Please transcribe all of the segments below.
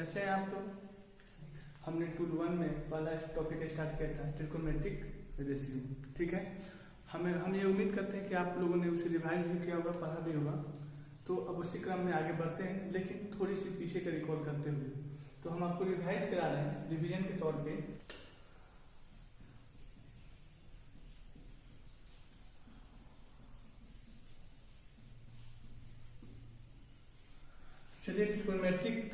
कैसे हैं आप लोग। हमने टूल 1 में पहला टॉपिक स्टार्ट किया था ट्रिकोमेट्रिक रेशियो। ठीक है, हम ये उम्मीद करते हैं कि आप लोगों ने उसे रिवाइज भी किया होगा, पढ़ा भी होगा। तो अब उसी क्रम में आगे बढ़ते हैं, लेकिन थोड़ी सी पीछे का रिकॉल करते हुए। तो हम आपको रिवाइज करा रहे हैं रिवीजन के तौर पे। चलिए, ट्रिकोमेट्रिक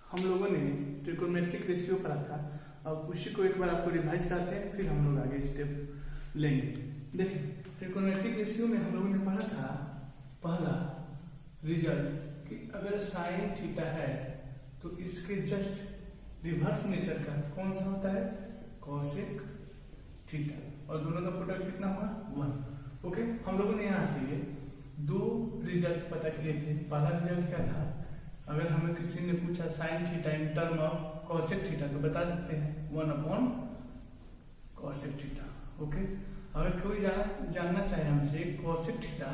हम लोगों ने ट्रिकोमेट्रिक रेशियो पढ़ा था। अब उसी को एक बार आपको रिवाइज कराते हैं, फिर हम लोग आगे स्टेप लेंगे। देखिए, ट्रिकोमेट्रिक रेशियो में हम लोगों ने पढ़ा था पहला रिजल्ट कि अगर साइन थीटा है तो इसके जस्ट रिवर्स नेचर का कौन सा होता है, कॉसेक थीटा, और दोनों का प्रोडक्ट कितना हुआ 1। ओके, हम लोगों ने यहाँ से ये दो रिजल्ट पता किए थे। पहला रिजल्ट क्या था, अगर हमें किसी ने पूछा sine theta in term of cosec theta तो बता सकते हैं 1 कॉसेक थीटा। ओके, अगर कोई जानना चाहे हमसे कॉसेक थीटा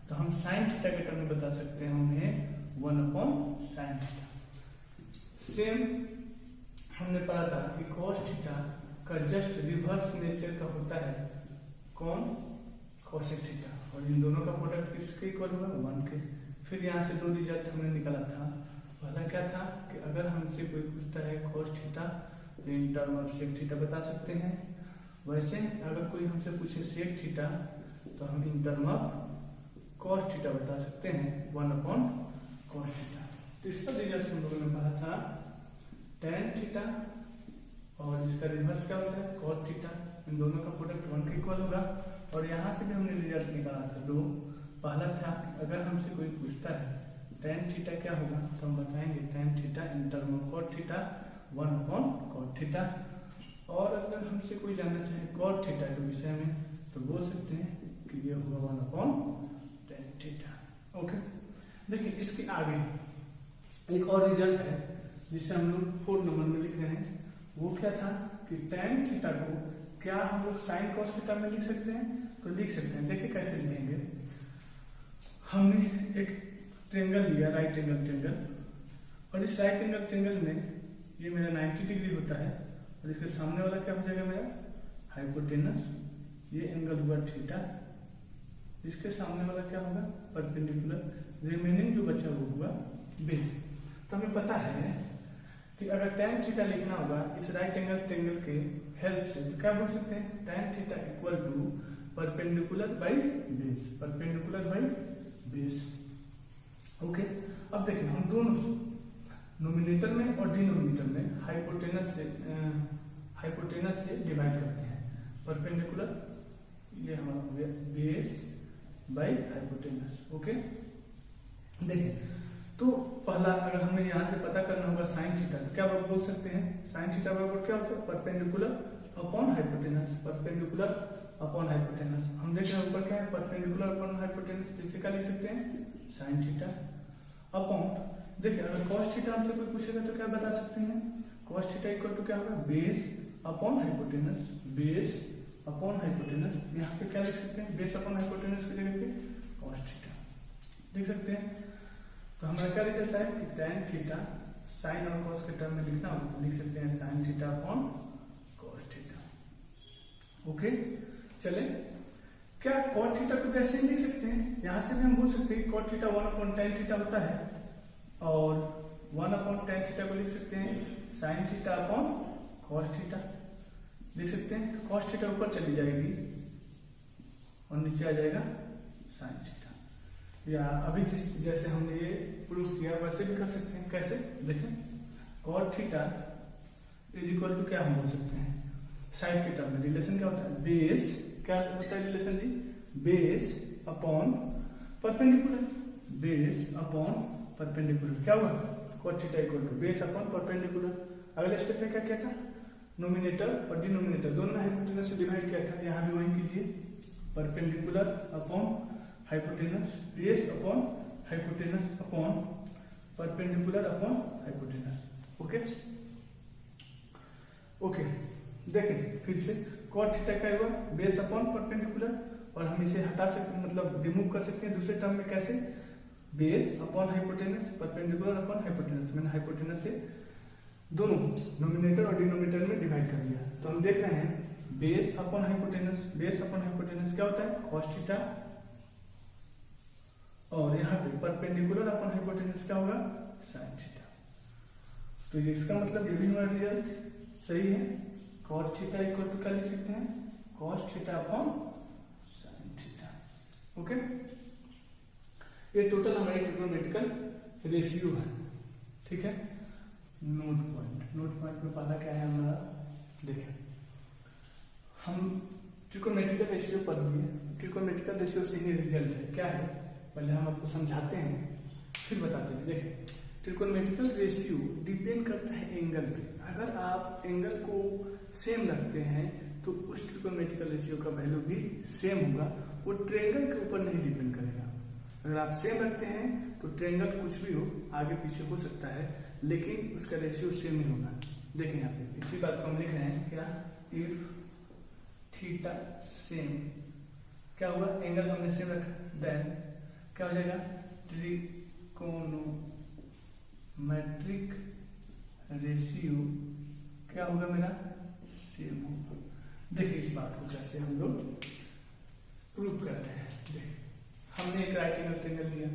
तो हम साइन थीटा के टर्म में बता सकते हैं उन्हें 1 साइन थीटा। सेम हमने पढ़ा था कि कॉस थीटा का जस्ट रिवर्स नेचर का होता है कौन, कॉसेक थीटा, और इन दोनों का प्रोडक्ट किसके इक्वल होगा 1 के। फिर यहाँ से दो रिजल्ट हमने निकाला था। पहला क्या था कि अगर हमसे कोई पूछता है कॉस थीटा तो in term of sec theta बता सकते हैं। वैसे अगर कोई हमसे पूछे सेक थीटा तो हम इन टर्म ऑफ कॉस थीटा बता सकते हैं 1 कॉस थीटा। तो इसका रिजल्ट हम लोगों ने पढ़ा था टेन थीटा, और इसका रिवर्स क्या होता है कॉस थीटा। इन दोनों का प्रोडक्ट 1 के इक्वल होगा। और यहाँ से भी हमने रिजल्ट निकाला था दो। पहला था अगर हमसे कोई पूछता है टेन थीटा क्या होगा तो हम बताएंगे tan theta in term of cot theta 1 cot theta. और अगर हमसे कोई जानना चाहे कॉट थीटा के विषय में तो बोल सकते हैं कि ये होगा 1 टेन थीटा। ओके, देखिए इसके आगे एक और रिजल्ट है जिसे हम लोग 4 नंबर में लिख रहे हैं। वो क्या था कि टेन थीटा को क्या हम लोग साइन कॉस थीटा में लिख सकते हैं, तो लिख सकते हैं। देखिए कैसे लिखेंगे, हमने एक ट्रेंगल लिया, राइट एंगल ट्रेंगल, और इस राइट एंगल ट्रेंगल में ये मेरा 90 डिग्री होता है, और इसके सामने वाला क्या हो जाएगा मेरा हाइपोटेनस। ये एंगल हुआ थीटा, इसके सामने वाला क्या होगा परपेंडिकुलर। रिमेनिंग जो बचा वो हुआ बेस। तो हमें पता है कि अगर tan थीटा लिखना होगा इस राइट एंगल ट्रेंगल के हेल्प से तो क्या बोल सकते हैं tan theta equal to perpendicular by base, perpendicular by base. Okay, अब देखिए हम दोनों नोमिनेटर में और डिनोमिनेटर में हाइपोटेनस से डिवाइड करते हैं। परपेंडिकुलर ये हमारा हो गया बेस बाई हाइपोटेनस। ओके, देखिए तो पहला अगर हमें यहाँ से पता करना होगा साइन थीटा तो क्या बोल सकते हैं, साइन थीटा बराबर क्या होता है perpendicular upon hypotenuse, perpendicular upon hypotenuse. हम देख रहे हैं ऊपर क्या है परपेंडिकुलर अपॉन हाइपोटेनस, जैसे क्या लिख सकते हैं साइन थीटा अपॉन। देखिए अगर कॉस थीटा हमसे कोई पूछेगा तो क्या बता सकते हैं, कॉस थीटा इक्वल टू क्या होगा base upon hypotenuse, base upon hypotenuse. यहाँ पे क्या लिख सकते हैं बेस अपॉन हाइपोटेनस की जगह पे कॉस थीटा लिख सकते हैं। तो हमारा क्या रिजल्ट है कि tan थीटा साइन और कॉस के टर्म में लिखना हो तो लिख सकते हैं sine theta upon cos theta. Okay, चले क्या कॉट थीटा को वैसे ही लिख सकते हैं, यहां से भी हम बोल सकते हैं कॉट थीटा 1 tan थीटा होता है, और 1 tan थीटा को लिख सकते हैं sine theta upon cos theta लिख सकते हैं। तो कॉस थीटा ऊपर चली जाएगी और नीचे आ जाएगा साइन थीटा। या अभी जैसे हमने ये प्रूफ किया वैसे भी कर सकते हैं। कैसे, देखें cot theta is equal to क्या हम बोल सकते हैं साइड के टर्म में रिलेशन क्या होता है बेस, क्या होता है रिलेशन जी, base upon perpendicular, base upon perpendicular. क्या हुआ cot theta equal to base upon perpendicular. अगले स्टेप में क्या किया था, नोमिनेटर और डिनोमिनेटर दोनों हाइपोटेनस से डिवाइड किया था, यहाँ भी वही कीजिए perpendicular upon hypotenuse, base upon hypotenuse upon perpendicular upon hypotenuse. Okay okay, देखें फिर से कॉट थीटा क्या हुआ बेस अपॉन परपेंडिकुलर, और हम इसे हटा सकते हैं मतलब रिमूव कर सकते हैं दूसरे टर्म में। कैसे, base upon hypotenuse, perpendicular upon hypotenuse. मैंने हाइपोटेनस से दोनों नोमिनेटर और डिनोमिनेटर में डिवाइड कर दिया। तो हम देख रहे हैं base upon hypotenuse, base upon hypotenuse क्या होता है cos थीटा, और यहाँ पे परपेंडिकुलर अपॉन हाइपोटेनस क्या होगा sin थीटा। तो ये इसका मतलब ये भी हमारा रिजल्ट सही है। cos थीटा इक्वल टू क्या लिख सकते हैं cos theta upon sin theta. Okay, ये टोटल हमारे ट्रिग्नोमेट्रिकल रेशियो है। ठीक है, नोट पॉइंट में पहला क्या है हमारा, देखें हम ट्रिग्नोमेट्रिकल रेशियो पढ़ लिए। ट्रिग्नोमेट्रिकल रेशियो से ही रिजल्ट है, क्या है पहले हम आपको समझाते हैं फिर बताते हैं। देखें ट्रिग्नोमेट्रिकल रेशियो डिपेंड करता है एंगल पे। अगर आप एंगल को सेम रखते हैं तो उस ट्रिग्नोमेट्रिकल रेशियो का वैल्यू भी सेम होगा, वो ट्रायंगल के ऊपर नहीं डिपेंड करेगा। अगर आप सेम रखते हैं तो ट्रायंगल कुछ भी हो आगे पीछे हो सकता है, लेकिन उसका रेशियो सेम ही होगा। देखें यहाँ पे इसी बात को हम लिख रहे हैं क्या, इफ थीटा सेम, क्या हुआ एंगल हमने सेम रखा, देन क्या हो जाएगा ट्रिकोनोमेट्रिक रेशियो क्या होगा मेरा सेम होगा। देखिए इस बात को कैसे हम लोग प्रूव करते हैं। देखिए हमने एक राइट एंगल ट्रायंगल लिया,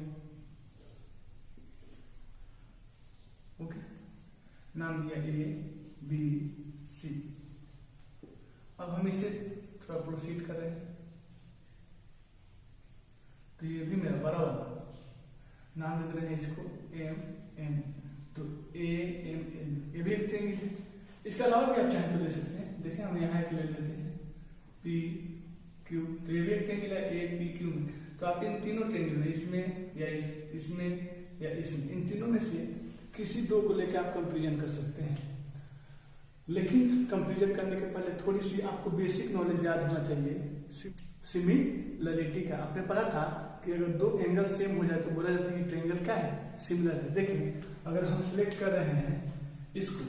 ओके, नाम दिया ए बी सी। अब हम इसे थोड़ा प्रोसीड कर रहे हैं, तो ये भी मेरा बड़ा वाला नाम दे रहे हैं इसको एम एन, तो ए एम एन, ये भी एक ट्रायंगल है। इसके अलावा भी आप चाहें तो ले सकते हैं। देखिए हम यहाँ एक ले लेते हैं पी क्यू, तो ये भी एक ट्रायंगल है ए पी क्यू में। तो आप इन तीनों ट्रायंगल में इसमें या इसमें या इसमें, इन तीनों में से किसी दो को लेकर आप कंपेरिजन कर सकते हैं। लेकिन कंपेरिजन करने के पहले थोड़ी सी आपको बेसिक नॉलेज याद होना चाहिए सिमिलरिटी का। आपने पढ़ा था कि अगर दो एंगल सेम हो जाए तो बोला जाता है कि ट्रायंगल क्या है सिमिलर है। देखिए अगर हम सिलेक्ट कर रहे हैं इसको,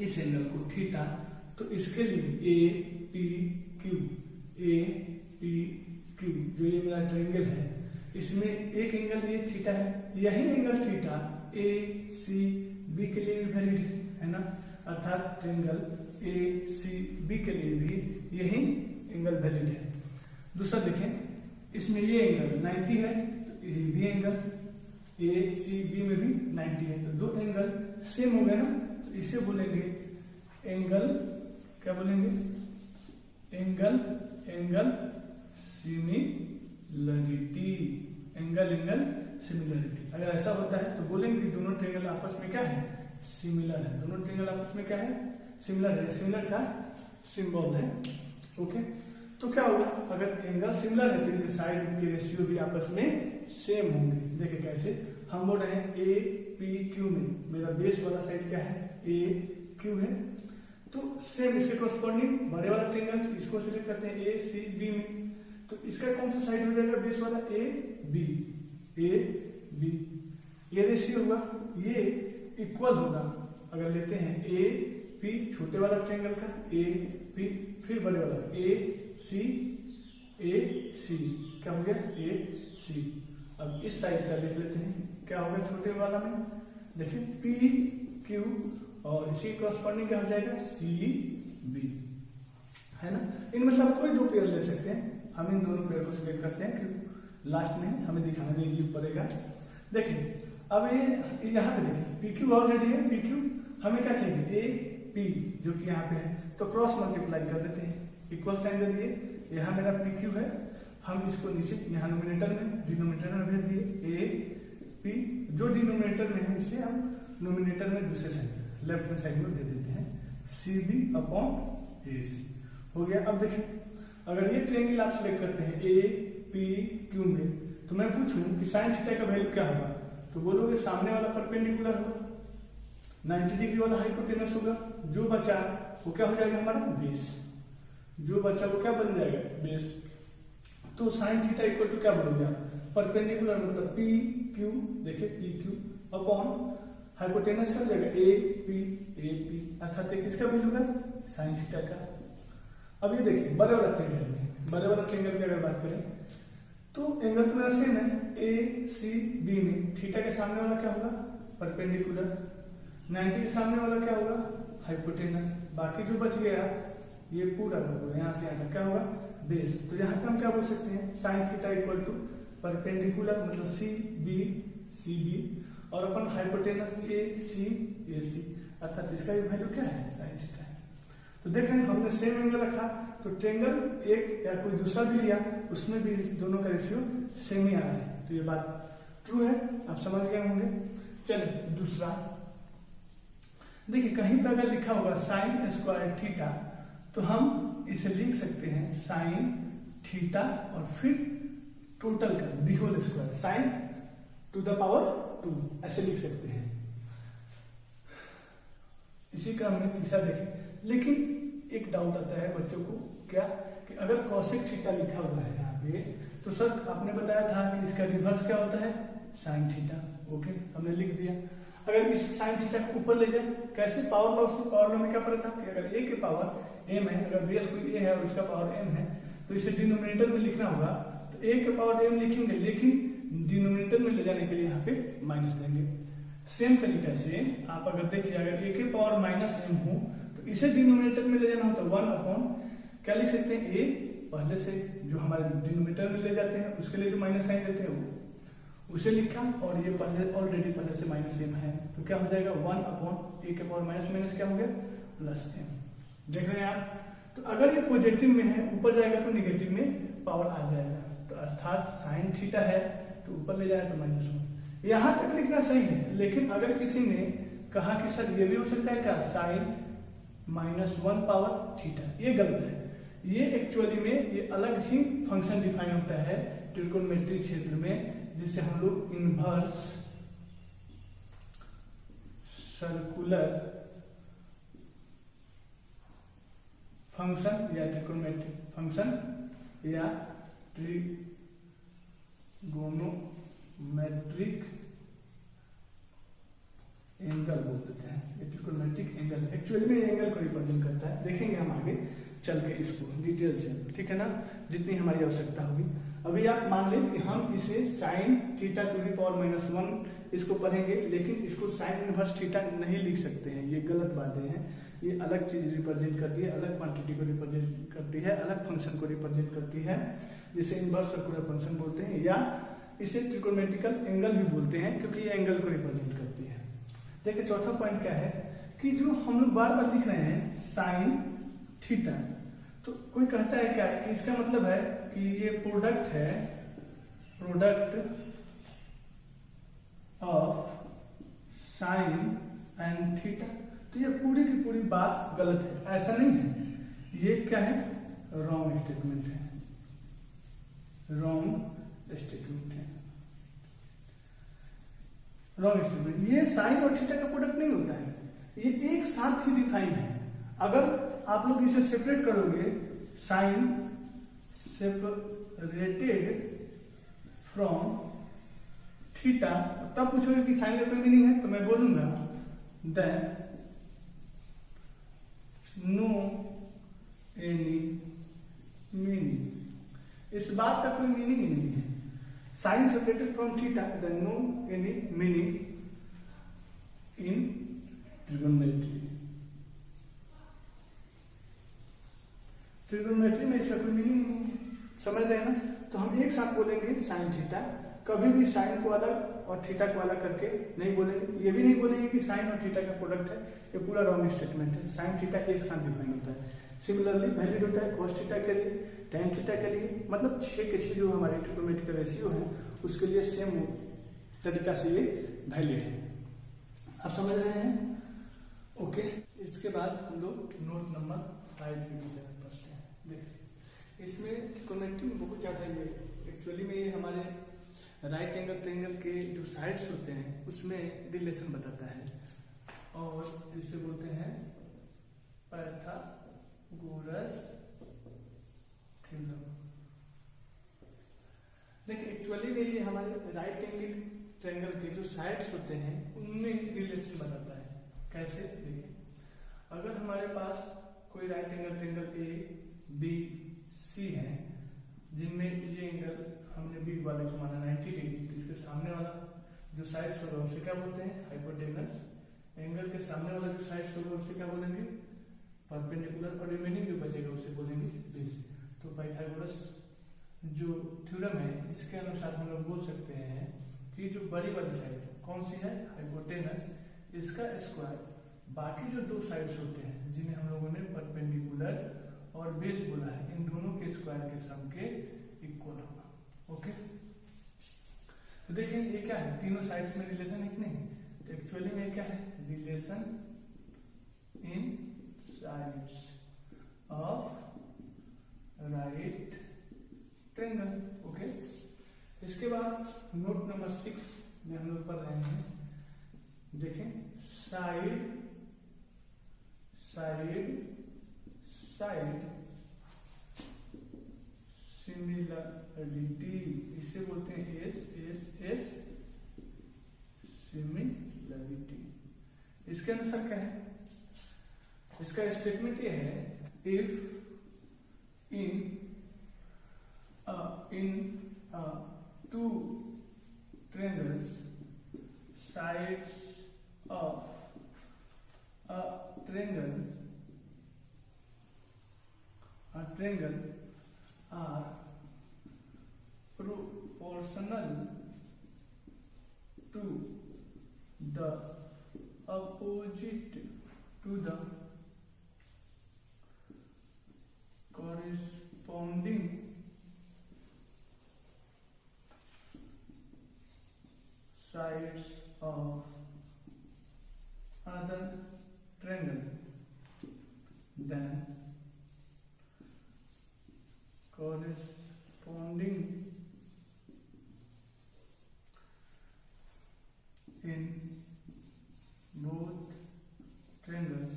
इस एंगल को थीटा, तो इसके लिए A P Q, A P Q जो ये मेरा ट्रायंगल है, इसमें एक एंगल ये थीटा है, यही एंगल थीटा ए सी बी के लिए भी वैलिड है ना, अर्थात ट्रायंगल ए सी बी के लिए भी यही एंगल वैलिड है। दूसरा देखें इसमें ये एंगल 90 है, तो ये भी एंगल ए सी बी में भी 90 है, तो दो एंगल सेम हो गए ना, तो इसे बोलेंगे एंगल, क्या बोलेंगे एंगल सिमिलरिटी, एंगल सिमिलरिटी। अगर ऐसा होता है तो बोलेंगे कि दोनों ट्रायंगल आपस में क्या है सिमिलर है, दोनों ट्रायंगल आपस में क्या है सिमिलर है, सिमिलर का सिंबल है। ओके, तो क्या होगा अगर एंगल सिमिलर है तो इनके साइड के रेशियो भी आपस में सेम होंगे। देखिए कैसे, हम बोल रहे हैं ए पी क्यू में मेरा बेस वाला साइड क्या है ए क्यू है, तो सेम इसके कॉरस्पॉन्डिंग बड़े वाला ट्रायंगल, तो इसको सिलेक्ट करते हैं ए सी बी में, तो इसका कौन सा साइड हो जाएगा बेस वाला ए बी, ये रेशियो होगा, ये इक्वल होगा अगर लेते हैं ए पी छोटे वाला ट्रायंगल का, ए पी फिर बड़े वाला ए सी क्या हो गया ए सी। अब इस साइड का देख लेते हैं क्या होगा छोटे वाला में, देखिए पी क्यू और इसी कॉरस्पॉन्डिंग क्या हो जाएगा सी बी, है ना। इनमें से आप कोई दो पेयर ले सकते हैं, हम इन दोनों पेयर को सिलेक्ट करते हैं क्योंकि लास्ट में हमें दिखाने में इजी पड़ेगा। देखिए अब ये यहाँ पे देखिए पी क्यू ऑलरेडी है, पी क्यू हमें क्या चाहिए ए पी जो कि यहाँ पे है, तो क्रॉस मल्टीप्लाई कर देते हैं, इक्वल साइन दे दिए, यहाँ मेरा पी क्यू है, हम इसको नीचे यहाँ डिनोमिनेटर में भेज दिए ए पी, जो डिनोमिनेटर में है इसे हम नोमिनेटर में दूसरे साइड लेफ्ट हैंड साइड में दे देते हैं सी बी अपॉन ए सी, हो गया। अब देखिए अगर ये ट्रायंगल आप सिलेक्ट करते हैं ए पी क्यू में, तो मैं पूछूं कि साइन थीटा का वैल्यू क्या होगा, तो बोलोगे सामने वाला परपेंडिकुलर होगा, 90 डिग्री वाला हाइपोटेनस होगा, जो बचा वो क्या हो जाएगा हमारा बेस, जो बचा वो क्या बन जाएगा बेस। तो साइन थीटा इक्वल टू क्या बोलोगे आप परपेंडिकुलर मतलब पी क्यू, देखिए पी क्यू अपॉन हाइपोटेनस क्या हो जाएगा ए पी, अर्थात किसका वैल्यू है साइन थीटा का। अब ये देखिए बड़े वाला ट्रायंगल की अगर बात करें तो एंगल तो मेरा सेम है, ए सी बी में थीटा के सामने वाला क्या होगा, परपेंडिकुलर, 90 के सामने वाला क्या होगा, हाइपोटेनस, बाकी जो बच गया ये पूरा यहाँ से यहाँ तक क्या होगा, बेस। तो यहाँ पे हम क्या बोल सकते हैं, sine theta equal to perpendicular मतलब सी बी और अपन हाइपोटेनस ए सी, अर्थात इसका भी वैल्यू क्या है, साइन थीटा है। तो देख रहे हैं हमने सेम एंगल रखा, तो ट्रायंगल एक या कोई दूसरा भी लिया उसमें भी दोनों का रेशियो सेम ही आ रहा है, तो ये बात ट्रू है, आप समझ गए होंगे। चलिए दूसरा देखिए, कहीं पर अगर लिखा होगा साइन स्क्वायर थीटा तो हम इसे लिख सकते हैं साइन थीटा और फिर टोटल कर दी whole square, sine to the power 2 ऐसे लिख सकते हैं। इसी क्रम में तीसरा देखें, लेकिन एक डाउट आता है बच्चों को, क्या कि अगर कॉसेक थीटा लिखा हुआ है यहाँ पे, तो सर आपने बताया था कि इसका रिवर्स क्या होता है, साइन थीटा। ओके, हमने लिख दिया। अगर इस साइन थीटा को ऊपर ले जाए, कैसे, पावर लॉ में क्या पढ़ा था कि अगर ए के पावर m है, अगर बेस कोई a है और इसका पावर m है, तो इसे डिनोमिनेटर में लिखना होगा, तो a के पावर m लिखेंगे, लेकिन डिनोमिनेटर में ले जाने के लिए यहाँ पे माइनस देंगे। सेम तरीके से आप अगर देखिए, अगर a के पावर माइनस m हो तो इसे डिनोमिनेटर में ले जाना होता है 1 अपॉन क्या लिख सकते हैं, a पहले से जो हमारे डिनोमिनेटर में ले जाते हैं उसके लिए जो माइनस साइन देते हैं वो उसे लिखा, और ये ऑलरेडी पहले से माइनस m है, तो क्या हो जाएगा 1 अपॉन a के पावर माइनस क्या हो गया, प्लस m। देख रहे हैं आप, तो अगर ये पॉजिटिव में है ऊपर जाएगा तो निगेटिव में पावर आ जाएगा, तो अर्थात साइन थीटा है तो ऊपर ले जाए तो -1। यहां तक लिखना सही है, लेकिन अगर किसी ने कहा कि सर ये भी हो सकता है क्या, साइन -1 पावर थीटा, ये गलत है। ये एक्चुअली में ये अलग ही फंक्शन डिफाइन होता है ट्रिकोनोमेट्री क्षेत्र में, जिसे हम लोग इनवर्स सर्कुलर फंक्शन या ट्रिकोनोमेट्रिक फंक्शन या ट्रिगोनोमेट्रिक एंगल बोल देते हैं। ये ट्रिकोनोमेट्रिक एंगल एक्चुअली में एंगल को रिप्रेजेंट करता है, देखेंगे हम आगे चल के इसको डिटेल से, ठीक है ना, जितनी हमारी आवश्यकता होगी। अभी आप मान लें कि हम इसे sine theta two the power -1 इसको पढ़ेंगे, लेकिन इसको साइन इनवर्स थीटा नहीं लिख सकते हैं, ये गलत बातें हैं। ये अलग चीज रिप्रेजेंट करती है, अलग क्वांटिटी को रिप्रेजेंट करती है, अलग फंक्शन को रिप्रेजेंट करती है, जिसे इनवर्स सर्कुलर फंक्शन बोलते हैं, या इसे ट्रिकोनोमेट्रिकल एंगल भी बोलते हैं, क्योंकि ये एंगल को रिप्रेजेंट करती है। देखिए चौथा पॉइंट क्या है कि जो हम लोग बार बार लिख रहे हैं साइन थीटा, तो कोई कहता है क्या कि इसका मतलब है कि ये प्रोडक्ट है, product of sine and theta, तो ये पूरी की पूरी बात गलत है, ऐसा नहीं है। ये क्या है, रॉन्ग स्टेटमेंट है, रॉन्ग स्टेटमेंट है, रॉन्ग स्टेटमेंट। ये साइन और थीटा का प्रोडक्ट नहीं होता है, ये एक साथ ही डिफाइन है। अगर आप लोग इसे सेपरेट करोगे, साइन सेपरेटेड फ्रॉम थीटा, तब पूछोगे कि साइन का कोई मीनिंग है, तो मैं बोलूंगा देन नो एनी मीनिंग। इस बात का कोई मीनिंग ही नहीं है। Sine separated from theta, then no any meaning in trigonometry. Trigonometry में इसका कोई मीनिंग नहीं है, समझ रहे हैं ना। तो हम एक साथ बोलेंगे साइन थीटा, कभी भी साइन को अलग और थीटा को अलग करके नहीं बोलेंगे। ये भी नहीं बोलेंगे कि साइन और थीटा का प्रोडक्ट है, ये पूरा रॉन्ग स्टेटमेंट है। साइन थीटा एक साथ डिफाइन होता है, सिमिलरली वैलिड होता है कॉस थीटा के लिए, tan थीटा के लिए, मतलब 6 के 6 जो हमारे ट्रिगोनोमेट्रिक रेशियो है उसके लिए सेम तरीका से ये वैलिड है। आप समझ रहे हैं, ओके। इसके बाद हम लोग नोट नंबर 5 की विषय पढ़ते हैं। देखिए इसमें ट्रिगोनोमेट्री में बहुत ज्यादा ये एक्चुअली में ये हमारे राइट एंगल ट्रायंगल के जो साइड्स होते हैं उसमें रिलेशन बताता है, और इसे बोलते हैं पाइथागोरस थ्योरम। देखिए एक्चुअली में ये हमारे राइट एंगल ट्रायंगल के जो साइड्स होते हैं उनमें रिलेशन बताता है। कैसे, देखिए अगर हमारे पास कोई right angle triangle A B C है, जिनमें ये एंगल हमने बी वाले को माना 90 डिग्री, तो इसके सामने वाला जो साइड्स होगा उसे क्या बोलते हैं, हाइपोटेनस। एंगल के सामने वाला जो साइड्स होगा उसे क्या बोलेंगे, परपेंडिकुलर, और रिमेनिंग जो बचेगा उसे बोलेंगे बेस। तो पाइथागोरस जो थ्योरम है इसके अनुसार हम लोग बोल सकते हैं कि जो बड़ी वाली साइड कौन सी है, हाइपोटेनस, इसका स्क्वायर बाकी जो दो साइड्स होते हैं जिन्हें हम लोगों ने परपेंडिकुलर और बेस बोला है, इन दोनों के स्क्वायर के सम के इक्वल होगा। ओके, तो देखिए ये क्या है, तीनों साइड्स में रिलेशन है कि नहीं, तो एक्चुअली में क्या है, relation in sides of right triangle. Okay, इसके बाद नोट नंबर 6 में हम लोग पढ़ रहे हैं, देखें साइड सिमिलरिटी, इसे बोलते हैं एस सिमिलरिटी। इसके अनुसार क्या है, इसका स्टेटमेंट ये है, if in two triangles sides of a triangle are proportional to the opposite to the corresponding sides of another triangle, then corresponding in both triangles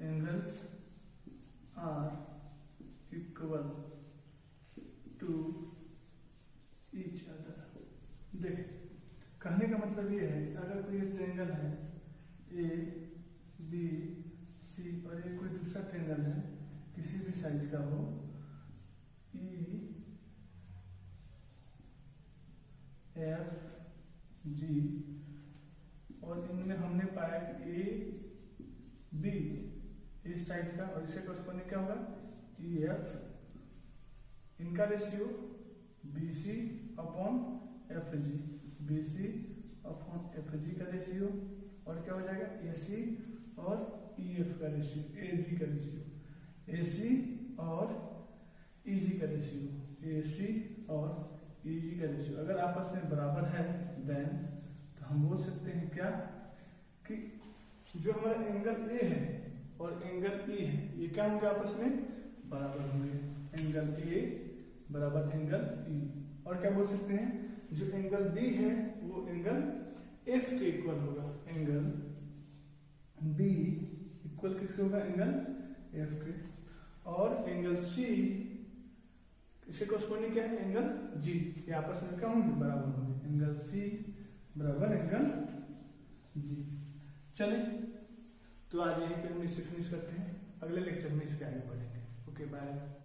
angles are equal to each other। देख, कहने का मतलब ये है, अगर कोई triangle है ए B सी और ये कोई दूसरा ट्रायंगल है किसी भी साइज का हो, ई एफ जी, और इनमें हमने पाया कि ए बी इस साइड का और इससे कॉरेस्पॉन्डिंग क्या होगा, ई एफ, इनका ratio BC upon FG, BC upon FG का रेशियो, और क्या हो जाएगा AC और EF का रेशियो, AG का रेशियो, AC और EG का रेशियो, AC और EG का रेशियो अगर आपस में बराबर है देन तो हम बोल सकते हैं क्या कि जो हमारा एंगल A है और एंगल E है ये क्या होंगे, आपस में बराबर होंगे, एंगल A बराबर एंगल E। और क्या बोल सकते हैं, जो एंगल B है वो एंगल F के इक्वल होगा, एंगल B इक्वल किससे होगा, एंगल F के, और एंगल C इसके कॉरेस्पॉन्डिंग क्या है, एंगल G, ये आपस में क्या होंगे, बराबर होंगे, एंगल C बराबर एंगल G। चले, तो आज यहीं पे हम इसे फिनिश करते हैं, अगले लेक्चर में इसके आगे बढ़ेंगे। Okay, bye.